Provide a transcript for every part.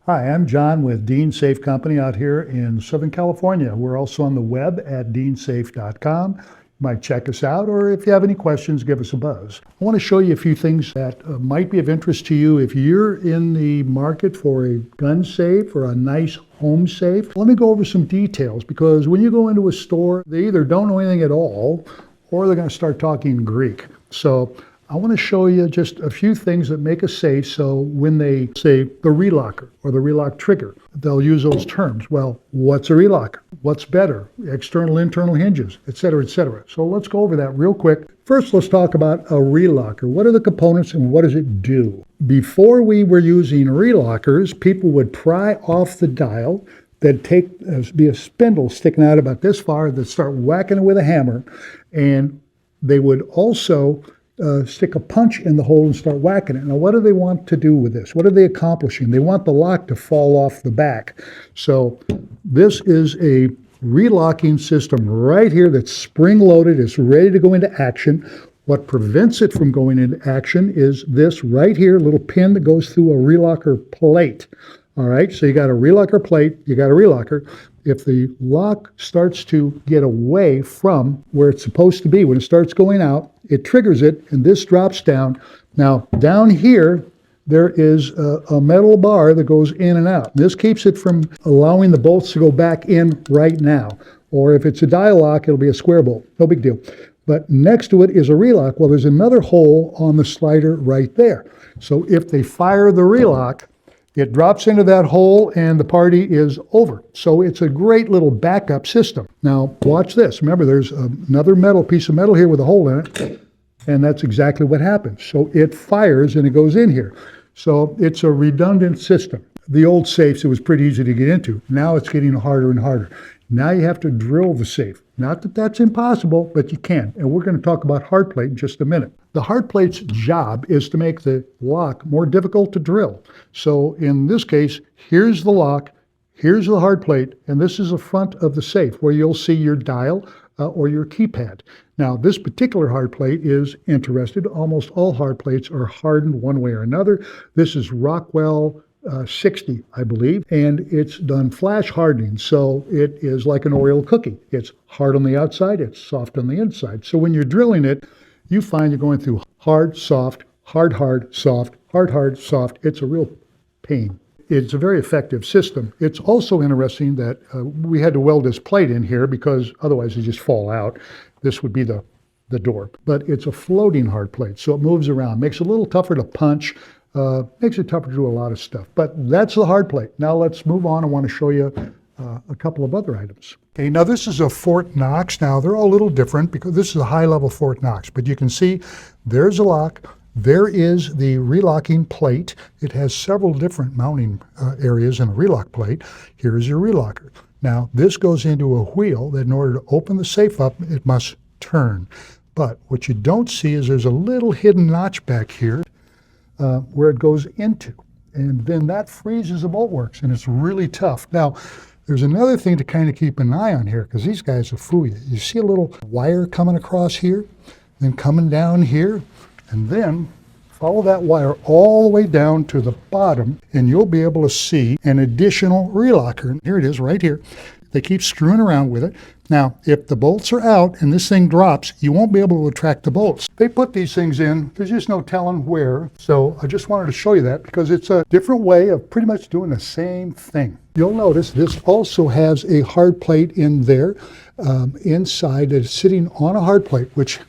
Hi, I'm John with Dean Safe Company out here in Southern California. We're also on the web at deansafe.com. You might check us out, or if you have any questions, give us a buzz. I want to show you a few things that might be of interest to you if you're in the market for a gun safe or a nice home safe. Let me go over some details, because when you go into a store, they either don't know anything at all or they're going to start talking Greek. So I want to show you just a few things that make a safe, so when they say the relocker or the relock trigger, they'll use those terms. Well, what's a relocker? What's better? External, internal hinges, et cetera, et cetera. So let's go over that real quick. First, let's talk about a relocker. What are the components and what does it do? Before we were using relockers, people would pry off the dial. They'd be a spindle sticking out about this far. They'd start whacking it with a hammer, and they would also stick a punch in the hole and start whacking it. Now, what do they want to do with this? What are they accomplishing? They want the lock to fall off the back. So this is a relocking system right here that's spring-loaded. It's ready to go into action. What prevents it from going into action is this right here, little pin that goes through a relocker plate. All right, so you got a relocker plate, you got a relocker. If the lock starts to get away from where it's supposed to be, when it starts going out, it triggers it, and this drops down. Now, down here, there is a metal bar that goes in and out. This keeps it from allowing the bolts to go back in right now. Or if it's a dial lock, it'll be a square bolt. No big deal. But next to it is a relock. Well, there's another hole on the slider right there. So if they fire the relock, it drops into that hole and the party is over. So it's a great little backup system. Now, watch this. Remember, there's another piece of metal here with a hole in it, and that's exactly what happens. So it fires and it goes in here. So it's a redundant system. The old safes, it was pretty easy to get into. Now it's getting harder and harder. Now you have to drill the safe. Not that that's impossible, but you can. And we're going to talk about hard plate in just a minute. The hard plate's job is to make the lock more difficult to drill. So in this case, here's the lock, here's the hard plate, and this is the front of the safe where you'll see your dial or your keypad. Now, this particular hard plate is interested. Almost all hard plates are hardened one way or another. This is Rockwell 60, I believe, and it's done flash hardening, so it is like an Oreo cookie. It's hard on the outside, it's soft on the inside. So when you're drilling it, you find you're going through hard, soft, hard, hard, soft, hard, hard, soft. It's a real pain. It's a very effective system. It's also interesting that we had to weld this plate in here because otherwise it just fall out. This would be the door. But it's a floating hard plate, so it moves around, makes it a little tougher to punch, makes it tougher to do a lot of stuff. But that's the hard plate. Now let's move on. I want to show you a couple of other items. Okay, now this is a Fort Knox. Now they're all a little different because this is a high-level Fort Knox, but you can see there's a lock. There is the relocking plate. It has several different mounting areas in a relock plate. Here is your relocker. Now this goes into a wheel that in order to open the safe up, it must turn. But what you don't see is there's a little hidden notch back here where it goes into. And then that freezes the bolt works, and it's really tough. Now, there's another thing to kind of keep an eye on here, because these guys will fool you. You see a little wire coming across here, then coming down here, and then follow that wire all the way down to the bottom, and you'll be able to see an additional relocker. Here it is right here. They keep screwing around with it. Now, if the bolts are out and this thing drops, you won't be able to retract the bolts. They put these things in, there's just no telling where. So I just wanted to show you that because it's a different way of pretty much doing the same thing. You'll notice this also has a hard plate in there inside that is sitting on a hard plate, which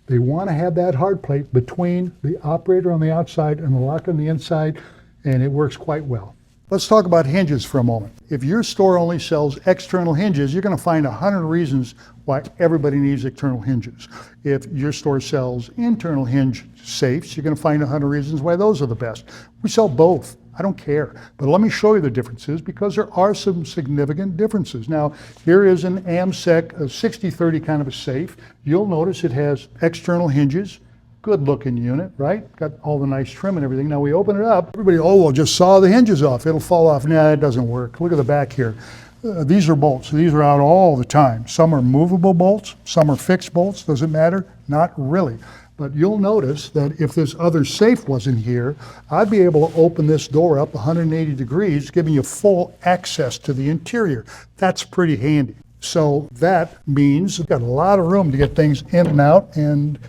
they want to have that hard plate between the operator on the outside and the lock on the inside, and it works quite well. Let's talk about hinges for a moment. If your store only sells external hinges, you're going to find 100 reasons why everybody needs external hinges. If your store sells internal hinge safes, you're going to find 100 reasons why those are the best. We sell both. I don't care. But let me show you the differences because there are some significant differences. Now, here is an AMSEC, a 60/30 kind of a safe. You'll notice it has external hinges. Good looking unit, right? Got all the nice trim and everything. Now we open it up, everybody, oh, well, just saw the hinges off. It'll fall off. Nah, it doesn't work. Look at the back here. These are bolts. These are out all the time. Some are movable bolts. Some are fixed bolts. Does it matter? Not really. But you'll notice that if this other safe wasn't here, I'd be able to open this door up 180 degrees, giving you full access to the interior. That's pretty handy. So that means we've got a lot of room to get things in and out, and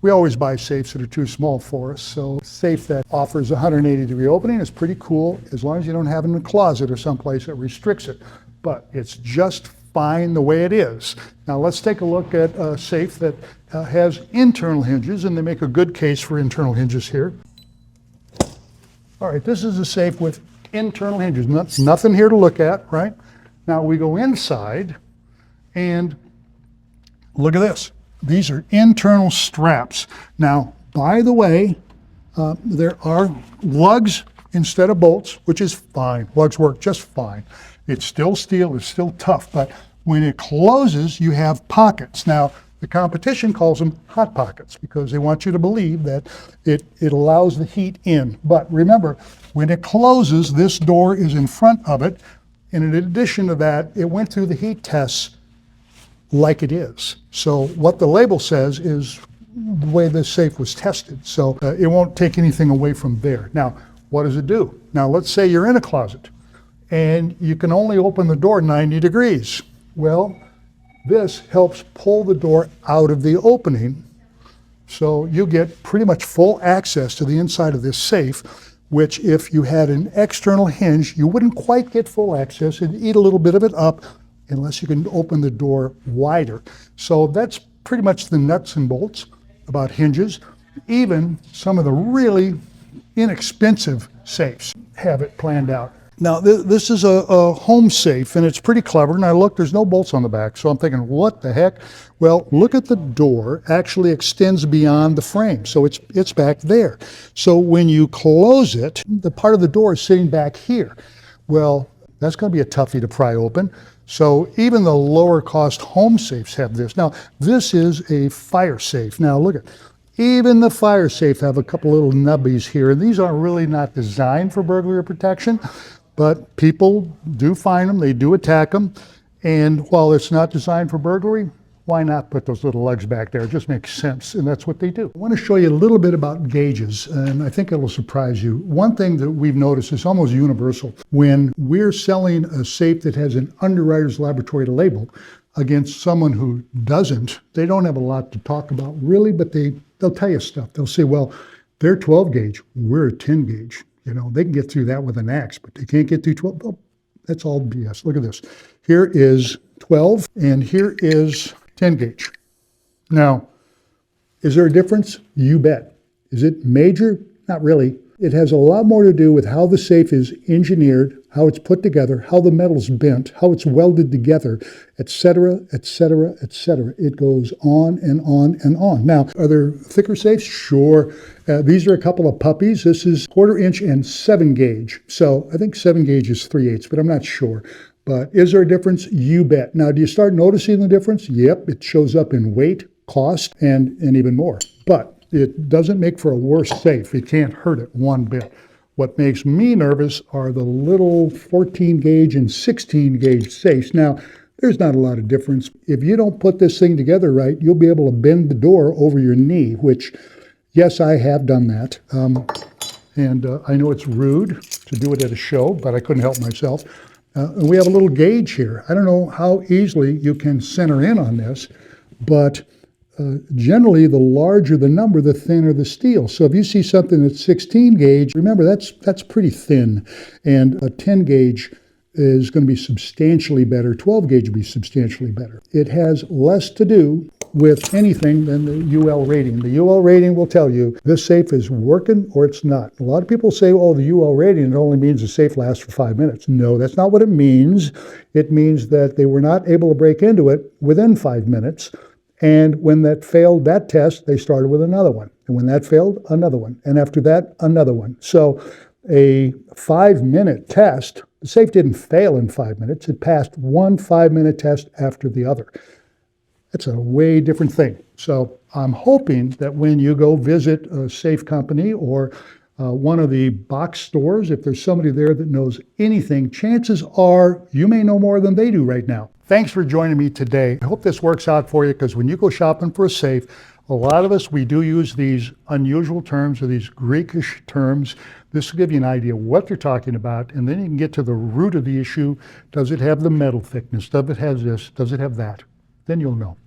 we always buy safes that are too small for us. So a safe that offers 180 degree opening is pretty cool, as long as you don't have it in a closet or someplace that restricts it. But it's just fine the way it is. Now let's take a look at a safe that has internal hinges, and they make a good case for internal hinges here. All right, this is a safe with internal hinges. Nothing here to look at, right? Now we go inside, and look at this. These are internal straps. Now, by the way, there are lugs instead of bolts, which is fine. Lugs work just fine. It's still steel, it's still tough, but when it closes, you have pockets. Now, the competition calls them hot pockets because they want you to believe that it allows the heat in. But remember, when it closes, this door is in front of it, and in addition to that, it went through the heat tests like it is. So what the label says is the way this safe was tested. So it won't take anything away from there. Now, what does it do? Now, let's say you're in a closet and you can only open the door 90 degrees. Well, this helps pull the door out of the opening. So you get pretty much full access to the inside of this safe, which if you had an external hinge, you wouldn't quite get full access. It'd eat a little bit of it up unless you can open the door wider. So that's pretty much the nuts and bolts about hinges. Even some of the really inexpensive safes have it planned out. Now, this is a home safe, and it's pretty clever. And I look, there's no bolts on the back, so I'm thinking, what the heck? Well, look at the door actually extends beyond the frame, so it's back there. So when you close it, the part of the door is sitting back here. Well, that's going to be a toughie to pry open. So even the lower cost home safes have this. Now, this is a fire safe. Now look at, even the fire safe have a couple little nubbies here, and these are really not designed for burglary protection, but people do find them, they do attack them, and while it's not designed for burglary, why not put those little lugs back there? It just makes sense, and that's what they do. I want to show you a little bit about gauges, and I think it'll surprise you. One thing that we've noticed is almost universal. When we're selling a safe that has an Underwriters Laboratory label against someone who doesn't, they don't have a lot to talk about really, but they'll tell you stuff. They'll say, well, they're 12 gauge, we're a 10 gauge. You know, they can get through that with an axe, but they can't get through 12. Oh, that's all BS. Look at this. Here is 12, and here is 10 gauge. Now, is there a difference? You bet. Is it major? Not really. It has a lot more to do with how the safe is engineered, how it's put together, how the metal's bent, how it's welded together, etc., etc., etc. It goes on and on and on. Now, are there thicker safes? Sure. These are a couple of puppies. This is 1/4 inch and 7 gauge. So I think 7 gauge is 3/8, but I'm not sure. But is there a difference? You bet. Now, do you start noticing the difference? Yep, it shows up in weight, cost, and even more. But it doesn't make for a worse safe. It can't hurt it one bit. What makes me nervous are the little 14 gauge and 16 gauge safes. Now, there's not a lot of difference. If you don't put this thing together right, you'll be able to bend the door over your knee, which, yes, I have done that. I know it's rude to do it at a show, but I couldn't help myself. And we have a little gauge here. I don't know how easily you can center in on this, but generally, the larger the number, the thinner the steel. So if you see something that's 16 gauge, remember that's pretty thin. And a 10 gauge is going to be substantially better. 12 gauge will be substantially better. It has less to do with anything than the UL rating. The UL rating will tell you this safe is working or it's not. A lot of people say, oh, the UL rating, it only means the safe lasts for 5 minutes. No, that's not what it means. It means that they were not able to break into it within 5 minutes. And when that failed that test, they started with another one. And when that failed, another one. And after that, another one. So a 5-minute test, the safe didn't fail in 5 minutes. It passed one 5-minute test after the other. That's a way different thing. So I'm hoping that when you go visit a safe company or one of the box stores, if there's somebody there that knows anything, chances are you may know more than they do right now. Thanks for joining me today. I hope this works out for you, because when you go shopping for a safe, A lot of us, we do use these unusual terms or these Greekish terms. This will give you an idea what they're talking about, and then you can get to the root of the issue. Does it have the metal thickness? Does it have this? Does it have that? Then you'll know.